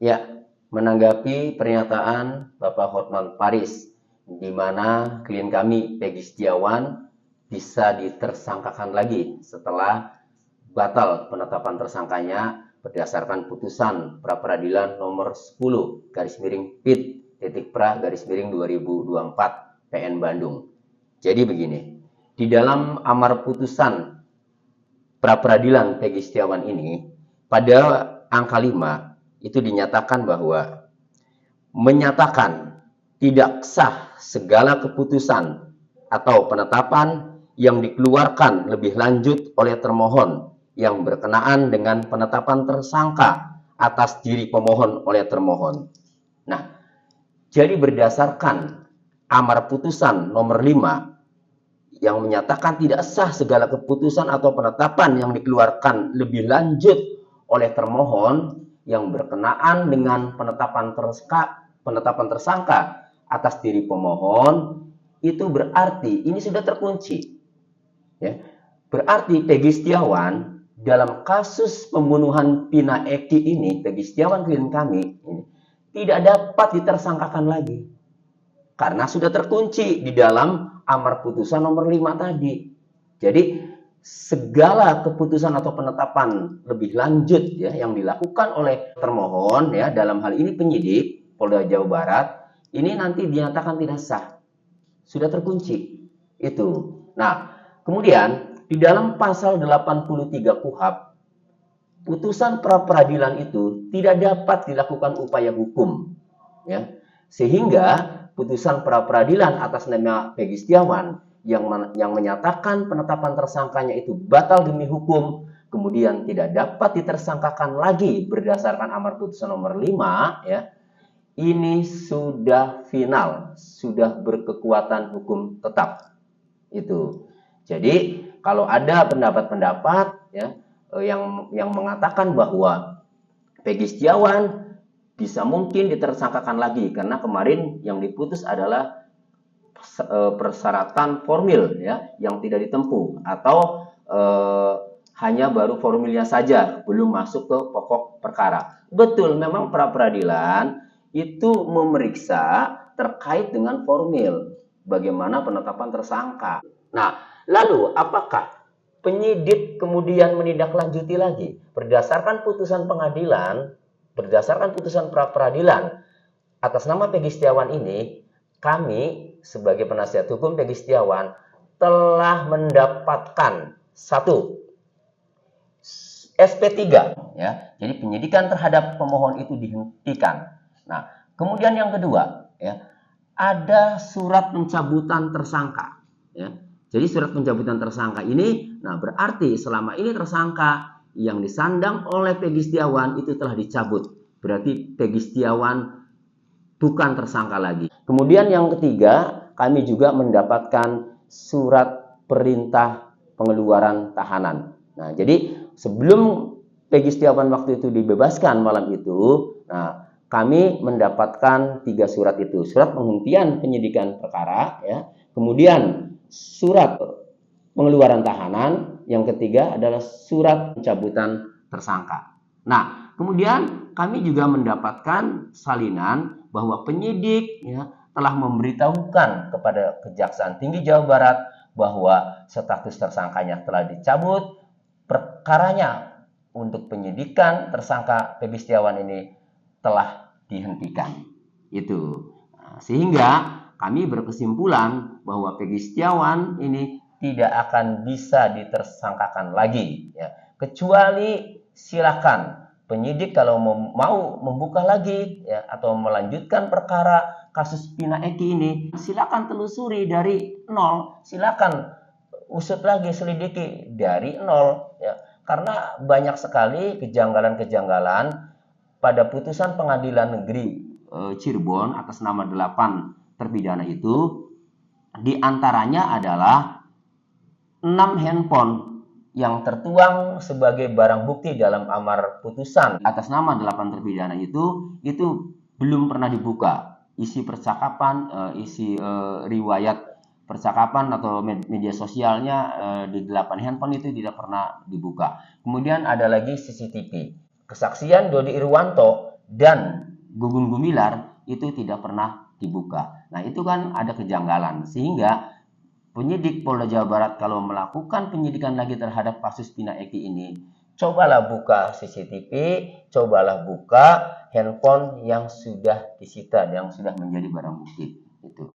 Ya, menanggapi pernyataan Bapak Hotman Paris, di mana klien kami Peggy Setiawan bisa ditersangkakan lagi setelah batal penetapan tersangkanya berdasarkan putusan pra-peradilan nomor 10 garis miring PIT titik pra garis miring 2024 PN Bandung. Jadi begini, di dalam amar putusan pra-peradilan Peggy Setiawan ini, pada angka 5 itu dinyatakan bahwa menyatakan tidak sah segala keputusan atau penetapan yang dikeluarkan lebih lanjut oleh termohon yang berkenaan dengan penetapan tersangka atas diri pemohon oleh termohon. Nah, jadi berdasarkan amar putusan nomor 5 yang menyatakan tidak sah segala keputusan atau penetapan yang dikeluarkan lebih lanjut oleh termohon yang berkenaan dengan penetapan tersangka atas diri pemohon, itu berarti ini sudah terkunci. Ya. Berarti Peggy Setiawan dalam kasus pembunuhan Pina Eki ini, Peggy Setiawan klien kami ini, tidak dapat ditersangkakan lagi. Karena sudah terkunci di dalam amar putusan nomor 5 tadi. Jadi segala keputusan atau penetapan lebih lanjut ya yang dilakukan oleh termohon ya dalam hal ini penyidik Polda Jawa Barat ini nanti dinyatakan tidak sah. Sudah terkunci. Itu. Nah, kemudian di dalam pasal 83 KUHP putusan pra-peradilan itu tidak dapat dilakukan upaya hukum ya. Sehingga putusan pra-peradilan atas nama Peggy Setiawan yang menyatakan penetapan tersangkanya itu batal demi hukum, kemudian tidak dapat ditersangkakan lagi berdasarkan amar putusan nomor 5 ya. Ini sudah final, sudah berkekuatan hukum tetap. Itu. Jadi, kalau ada pendapat-pendapat ya yang mengatakan bahwa Peggy Setiawan bisa mungkin ditersangkakan lagi karena kemarin yang diputus adalah persyaratan formil ya yang tidak ditempuh atau hanya baru formilnya saja belum masuk ke pokok perkara. Betul, memang pra-peradilan itu memeriksa terkait dengan formil bagaimana penetapan tersangka. Nah, lalu apakah penyidik kemudian menindaklanjuti lagi berdasarkan putusan pengadilan, berdasarkan putusan pra-peradilan atas nama Peggy Setiawan ini, kami sebagai penasihat hukum Peggy Setiawan telah mendapatkan satu SP3 ya. Jadi penyidikan terhadap pemohon itu dihentikan. Nah, kemudian yang kedua ya, ada surat pencabutan tersangka ya. Jadi surat pencabutan tersangka ini, nah berarti selama ini tersangka yang disandang oleh Peggy Setiawan itu telah dicabut. Berarti Peggy Setiawan bukan tersangka lagi. Kemudian yang ketiga, kami juga mendapatkan surat perintah pengeluaran tahanan. Nah, jadi sebelum Peggy Setiawan waktu itu dibebaskan malam itu, nah kami mendapatkan 3 surat itu. Surat penghentian penyidikan perkara ya. Kemudian surat pengeluaran tahanan, yang ketiga adalah surat pencabutan tersangka. Nah, kemudian kami juga mendapatkan salinan bahwa penyidik ya, telah memberitahukan kepada Kejaksaan Tinggi Jawa Barat bahwa status tersangkanya telah dicabut, perkaranya untuk penyidikan tersangka Peggy Setiawan ini telah dihentikan. Itu. Nah, sehingga kami berkesimpulan bahwa Peggy Setiawan ini tidak akan bisa ditersangkakan lagi ya. Kecuali silakan penyidik kalau mau membuka lagi ya atau melanjutkan perkara kasus Pina Eki ini, silakan telusuri dari nol, silakan usut lagi, selidiki dari nol ya. Karena banyak sekali kejanggalan-kejanggalan pada putusan Pengadilan Negeri Cirebon atas nama 8 terpidana itu, diantaranya adalah 6 handphone yang tertuang sebagai barang bukti dalam amar putusan atas nama 8 terpidana itu belum pernah dibuka. Isi percakapan, riwayat percakapan atau media sosialnya di 8 handphone itu tidak pernah dibuka. Kemudian ada lagi CCTV. Kesaksian Dodi Irwanto dan Gugun Gumilar itu tidak pernah dibuka. Nah, itu kan ada kejanggalan, sehingga penyidik Polda Jawa Barat kalau melakukan penyidikan lagi terhadap kasus Tina Eki ini, cobalah buka CCTV, cobalah buka handphone yang sudah disita, yang sudah menjadi barang bukti. Itu.